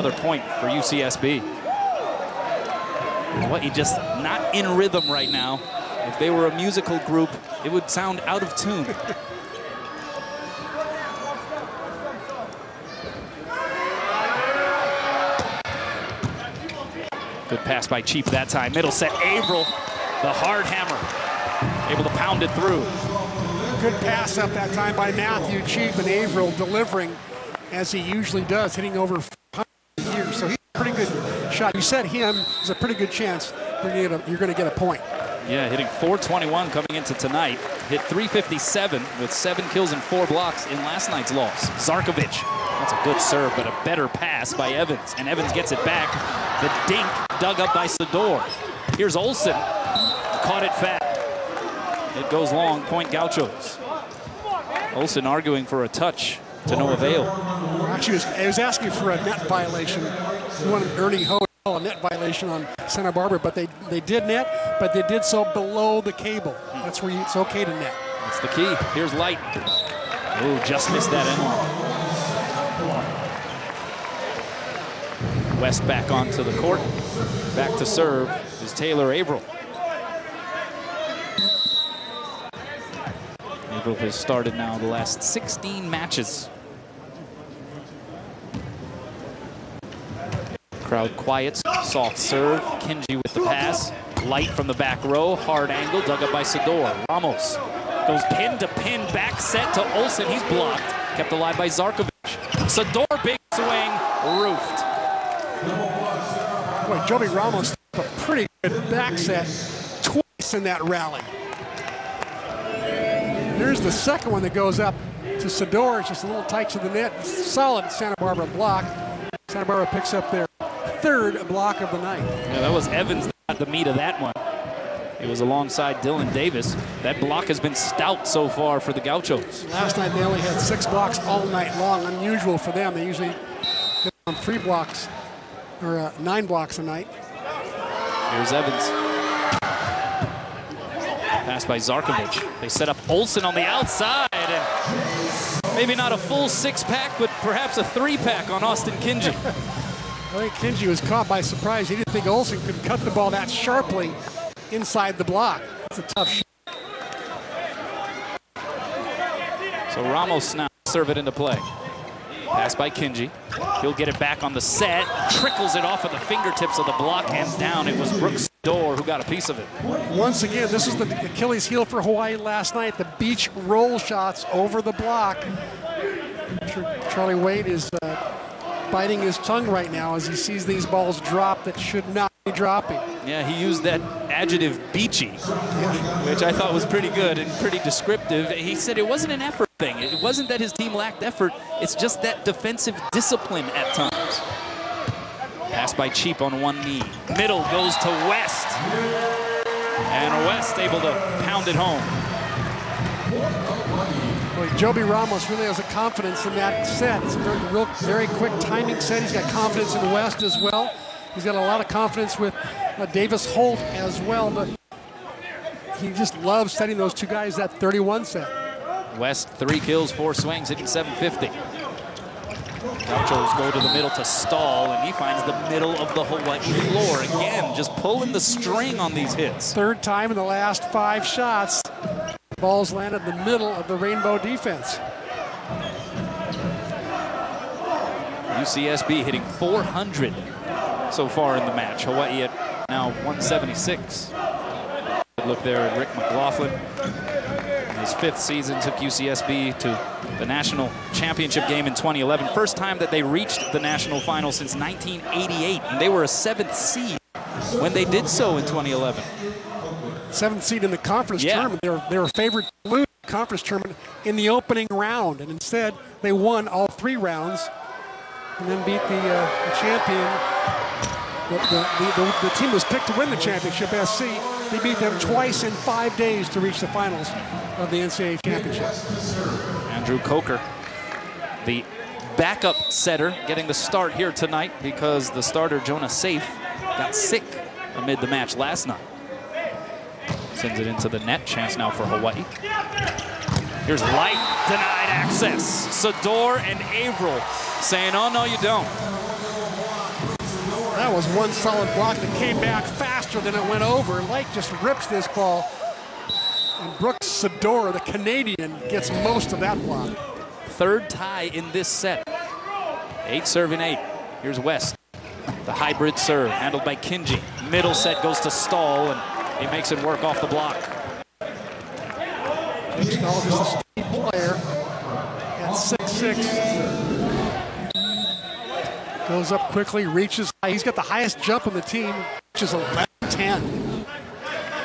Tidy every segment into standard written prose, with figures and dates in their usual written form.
another point for UCSB. Hawaii just not in rhythm right now. If they were a musical group, it would sound out of tune. Good pass by Cheap that time. Middle set, Averill, the hard hammer, able to pound it through. Good pass up that time by Matthew Cheap, and Averill delivering as he usually does, hitting over 100 years. So he's a pretty good shot. You said him, there's a pretty good chance you're going to get a point. Yeah, hitting .421 coming into tonight. Hit .357 with 7 kills and 4 blocks in last night's loss. Zarkovic, that's a good serve, but a better pass by Evans. And Evans gets it back. The dink dug up by Sador. Here's Olsen, caught it fat. It goes long, point Gauchos. Olsen arguing for a touch to no avail. Actually, he was asking for a net violation. He wanted Ernie Ho a net violation on Santa Barbara, but they did net, but they did so below the cable. That's where it's okay to net. That's the key. Here's Light. Oh, just missed that end line. West back onto the court. Back to serve is Taylor Averill. Averill has started now the last 16 matches. Crowd quiets, soft serve, Kinji with the pass. Light from the back row, hard angle, dug up by Sador. Ramos goes pin to pin, back set to Olsen, he's blocked. Kept alive by Zarkovic. Sador, big swing, roofed. Boy, Joby Ramos, a pretty good back set twice in that rally. Here's the second one that goes up to Sador, it's just a little tight to the net. Solid Santa Barbara block. Santa Barbara picks up their third block of the night. Yeah, that was Evans, not the meat of that one. It was alongside Dylan Davis. That block has been stout so far for the Gauchos. Last night they only had 6 blocks all night long. Unusual for them. They usually get on 3 blocks or 9 blocks a night. Here's Evans. Pass by Zarkovic. They set up Olsen on the outside, and maybe not a full 6-pack, but perhaps a 3-pack on Austin Kinji. I think Kinji was caught by surprise. He didn't think Olsen could cut the ball that sharply inside the block. It's a tough shot. So Ramos now serve it into play. Pass by Kinji. He'll get it back on the set. Trickles it off of the fingertips of the block and down. It was Brooks Sador who got a piece of it. Once again, this is the Achilles heel for Hawaii last night. The beach roll shots over the block. I'm sure Charlie Wade is biting his tongue right now as he sees these balls drop that should not be dropping. Yeah, he used that adjective beachy, which I thought was pretty good and pretty descriptive. He said it wasn't an effort thing. It wasn't that his team lacked effort. It's just that defensive discipline at times. Pass by Cheap on one knee. Middle goes to West. And West able to pound it home. Well, Joby Ramos really has a confidence in that set. It's a very quick timing set. He's got confidence in West as well. He's got a lot of confidence with Davis Holt as well. But he just loves setting those 2 guys that 31 set. West, 3 kills, 4 swings, hitting .750. Gauchos go to the middle to stall, and he finds the middle of the Hawaii floor. Again, just pulling the string on these hits. 3rd time in the last 5 shots. Balls landed in the middle of the Rainbow defense. UCSB hitting .400 so far in the match. Hawaii at now .176. Good look there at Rick McLaughlin. In his 5th season took UCSB to the national championship game in 2011. First time that they reached the national final since 1988. And they were a 7th seed when they did so in 2011. 7th seed in the conference tournament. They were favored to lose the conference tournament in the opening round, and instead they won all 3 rounds and then beat the champion. The team was picked to win the championship, SC. They beat them twice in 5 days to reach the finals of the NCAA championship. Andrew Coker, the backup setter, getting the start here tonight because the starter, Jonah Safe, got sick amid the match last night. Sends it into the net. Chance now for Hawaii. Here's Light, denied access. Sador and Averill saying, oh, no, you don't. That was one solid block that came back faster than it went over. Light just rips this ball. And Brooks Sador, the Canadian, gets most of that block. Third tie in this set. 8 serving 8. Here's West. The hybrid serve handled by Kinji. Middle set goes to Stahl, and he makes it work off the block. Stahl just a speed player at 6'6". Goes up quickly, reaches high. He's got the highest jump on the team, which is 11-10.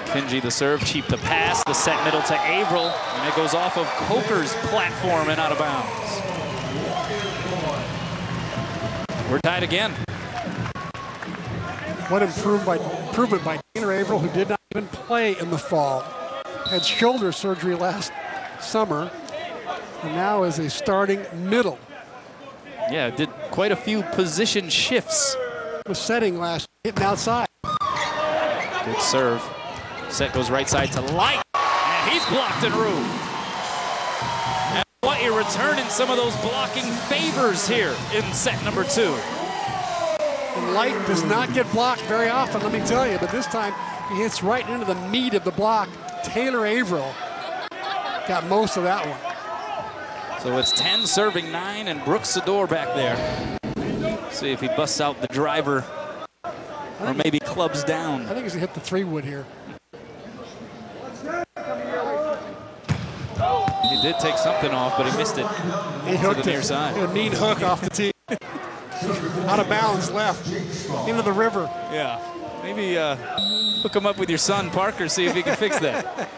Kinji the serve, cheap to pass. The set middle to Averill, and it goes off of Coker's platform and out of bounds. We're tied again. What improvement by Tanner Averill, who did not even play in the fall. Had shoulder surgery last summer, and now is a starting middle. Yeah, did quite a few position shifts. Was setting last, hitting outside. Good serve. Set goes right side to Light, and he's blocked en route. And what you're returning some of those blocking favors here in set number 2. And Light does not get blocked very often, let me tell you, but this time he hits right into the meat of the block. Taylor Averill got most of that one. So it's 10 serving 9, and Brooks Sador back there. See if he busts out the driver, or maybe clubs down. I think he's gonna hit the 3-wood here. He did take something off, but he missed it. He hooked to the near side. A mean hook off the tee. Out of bounds, left into the river. Yeah, maybe hook him up with your son Parker, see if he can fix that.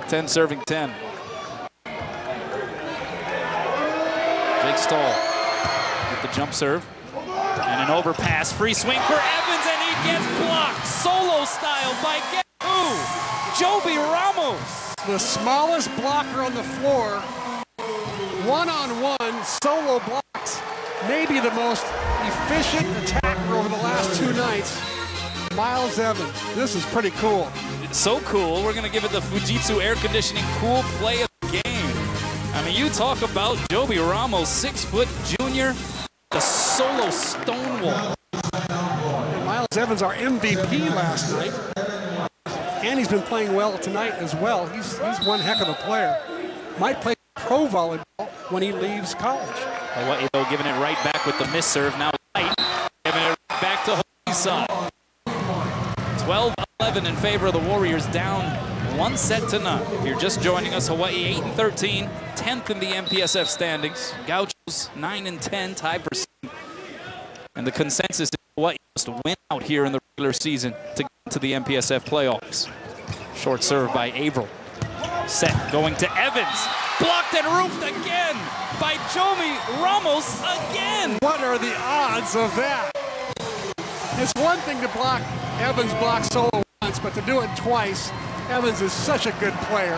10 serving 10. Jake Stahl with the jump serve. And an overpass, free swing for Evans, and he gets blocked solo style by guess who? Joby Ramos. The smallest blocker on the floor, one-on-one solo blocks. Maybe the most efficient attacker over the last 2 nights. Miles Evans. This is pretty cool. It's so cool. We're going to give it the Fujitsu air conditioning cool play of the game. I mean, you talk about Joby Ramos, 6-foot junior, the solo stonewall. And Miles Evans, our MVP last night. And he's been playing well tonight as well. He's one heck of a player. Might play pro volleyball when he leaves college. Hawaii, though, giving it right back with the miss serve. Now Light giving it back to Hawaii's side. 12-11 in favor of the Warriors, down 1 set to none. If you're just joining us, Hawaii 8-13, 10th in the MPSF standings. Gauchos 9-10, tied for 7th. And the consensus is Hawaii must win out here in the regular season to get to the MPSF playoffs. Short serve by Averill. Set going to Evans. Blocked and roofed again by Joby Ramos again. What are the odds of that? It's one thing to block Evans blocked solo once, but to do it twice, Evans is such a good player.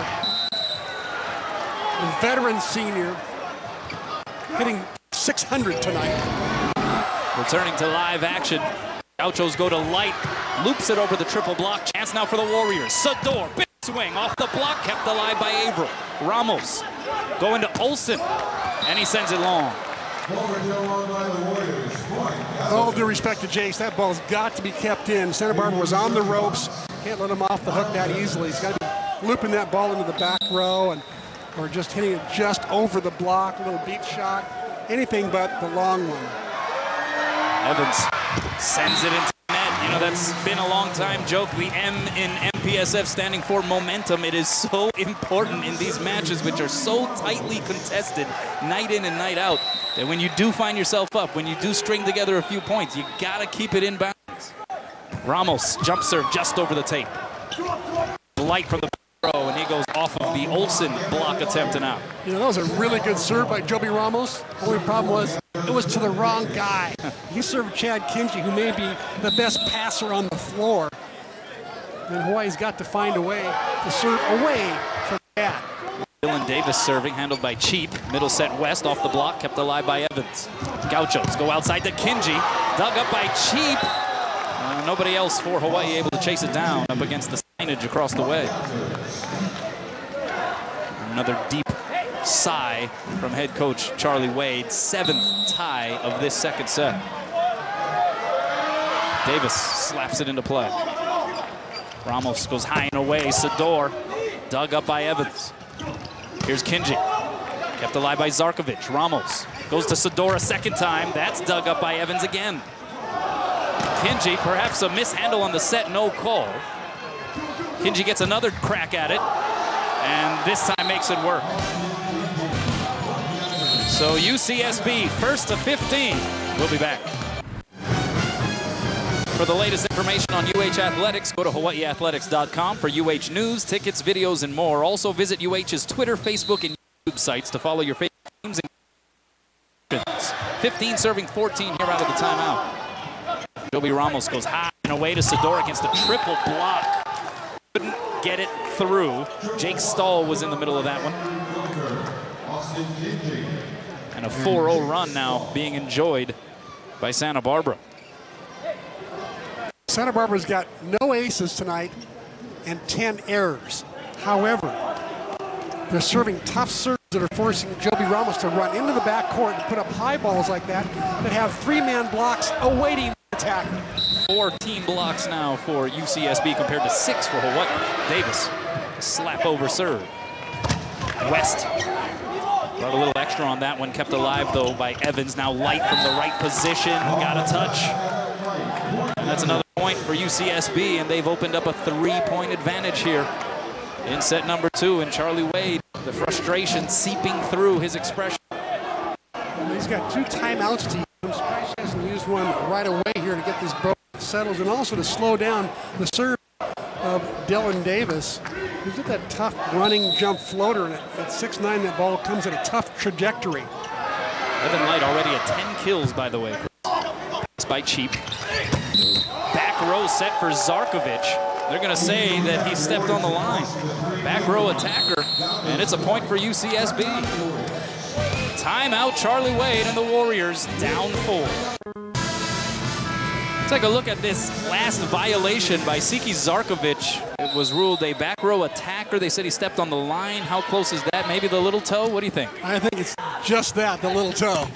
The veteran senior, hitting 600 tonight. Returning to live action. Gauchos go to Light, loops it over the triple block. Chance now for the Warriors. Sador, big swing off the block, kept alive by Averill. Ramos going to Olsen, and he sends it long. All due respect to Jace, that ball's got to be kept in. Santa Barbara was on the ropes. Can't let him off the hook that easily. He's got to be looping that ball into the back row, or just hitting it just over the block, a little beat shot. Anything but the long one. Evans sends it into the net. You know, that's been a long time joke. The M in MPSF standing for momentum. It is so important in these matches, which are so tightly contested night in and night out, that when you do find yourself up, when you do string together a few points, you got to keep it in bounds. Ramos, jump serve just over the tape. Light from the back row, and he goes off of the Olsen block attempt and out. You know, that was a really good serve by Joby Ramos. The only problem was it was to the wrong guy. He served Chad Kinji, who may be the best passer on the floor. And Hawaii's got to find a way to serve away from that. Dylan Davis serving, handled by Cheap. Middle set West off the block, kept alive by Evans. Gauchos go outside to Kinji, dug up by Cheap. Nobody else for Hawaii able to chase it down up against the signage across the way. Another deep sigh from head coach Charlie Wade. 7th tie of this second set. Davis slaps it into play. Ramos goes high and away. Sador dug up by Evans. Here's Kinji. Kept alive by Zarkovic. Ramos goes to Sador a second time. That's dug up by Evans again. Kinji, perhaps a mishandle on the set, no call. Kinji gets another crack at it, and this time makes it work. So UCSB, first to 15. We'll be back. For the latest information on UH Athletics, go to hawaiiathletics.com for UH news, tickets, videos, and more. Also visit UH's Twitter, Facebook, and YouTube sites to follow your favorite teams and 15 serving 14 here out of the timeout. Joby Ramos goes high and away to Sador against a triple block. Couldn't get it through. Jake Stahl was in the middle of that one. And a 4-0 run now being enjoyed by Santa Barbara. Santa Barbara's got no aces tonight and 10 errors. However, they're serving tough serves that are forcing Joby Ramos to run into the backcourt and put up high balls like that have 3-man blocks awaiting the attack. 14 blocks now for UCSB compared to 6 for Hawaii. Davis, slap over serve. West brought a little extra on that one, kept alive though by Evans. Now Light from the right position, got a touch. And that's another point for UCSB, and they've opened up a 3-point advantage here in set number 2. And Charlie Wade, the frustration seeping through his expression. He's got 2 timeouts to use. I'm surprised he hasn't used one right away here to get this boat settled and also to slow down the serve of Dylan Davis. He's got that tough running jump floater, and at 6'9", that ball comes at a tough trajectory. Evan Light already at 10 kills, by the way. Pass by Cheap. Back row set for Zarkovic. They're going to say that he stepped on the line. Back row attacker, and it's a point for UCSB. Timeout, Charlie Wade and the Warriors down 4. Take a look at this last violation by Siki Zarkovic. It was ruled a back row attacker. They said he stepped on the line. How close is that? Maybe the little toe? What do you think? I think it's just that, the little toe.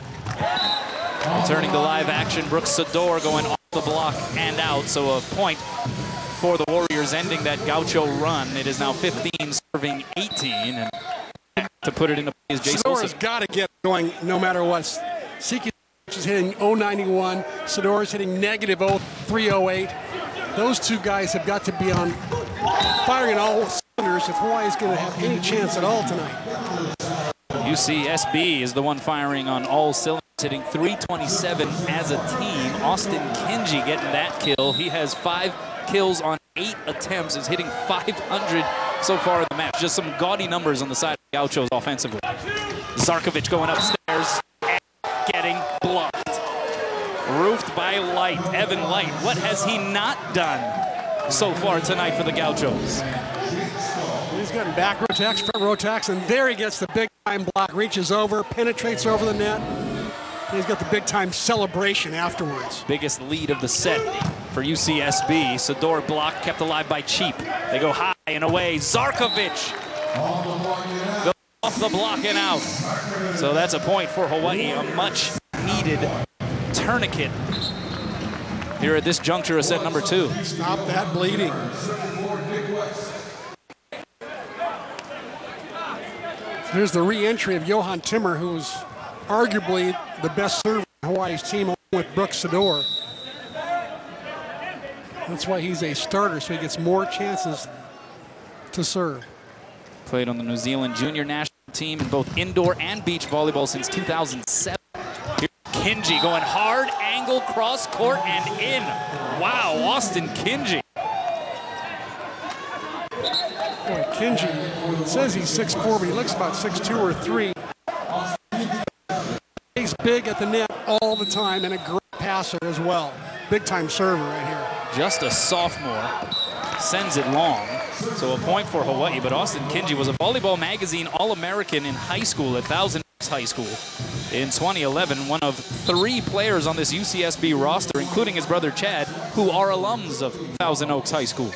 Returning to live action, Brooks Sador going off the block and out. So a point for the Warriors, ending that Gaucho run. It is now 15 serving 18. And to put it into play is Jay Sador has got to get going no matter what. Siki is hitting 091. Sador is hitting negative 308. Those two guys have got to be on firing all cylinders if Hawaii is going to have any chance at all tonight. UCSB is the one firing on all cylinders, hitting 327 as a team. Austin Kinji getting that kill. He has 5 kills on 8 attempts, is hitting 500 so far in the match. Just some gaudy numbers on the side of the Gauchos offensively. Zarkovic going upstairs and getting blocked. Roofed by Light. Evan Light, what has he not done so far tonight for the Gauchos? He's gotten back row attacks, front row attacks, and there he gets the big time block, reaches over, penetrates over the net. And he's got the big time celebration afterwards. Biggest lead of the set for UCSB. Sador block kept alive by Cheap. They go high and away. Zarkovic goes off the block and out. So that's a point for Hawaii, a much needed tourniquet here at this juncture of set number 2. Stop that bleeding. Here's the re-entry of Johan Timmer, who's arguably the best server in Hawaii's team, along with Brooks Sador. That's why he's a starter, so he gets more chances to serve. Played on the New Zealand junior national team in both indoor and beach volleyball since 2007. Here's Kinji going hard, angle, cross court, and in. Wow, Austin Kinji. Boy, Kinji says he's 6'4", but he looks about 6'2" or 3. He's big at the net all the time and a great passer as well. Big time server right here. Just a sophomore, sends it long. So a point for Hawaii, but Austin Kinji was a Volleyball Magazine All-American in high school at Thousand Oaks High School in 2011. One of 3 players on this UCSB roster, including his brother Chad, who are alums of Thousand Oaks High School.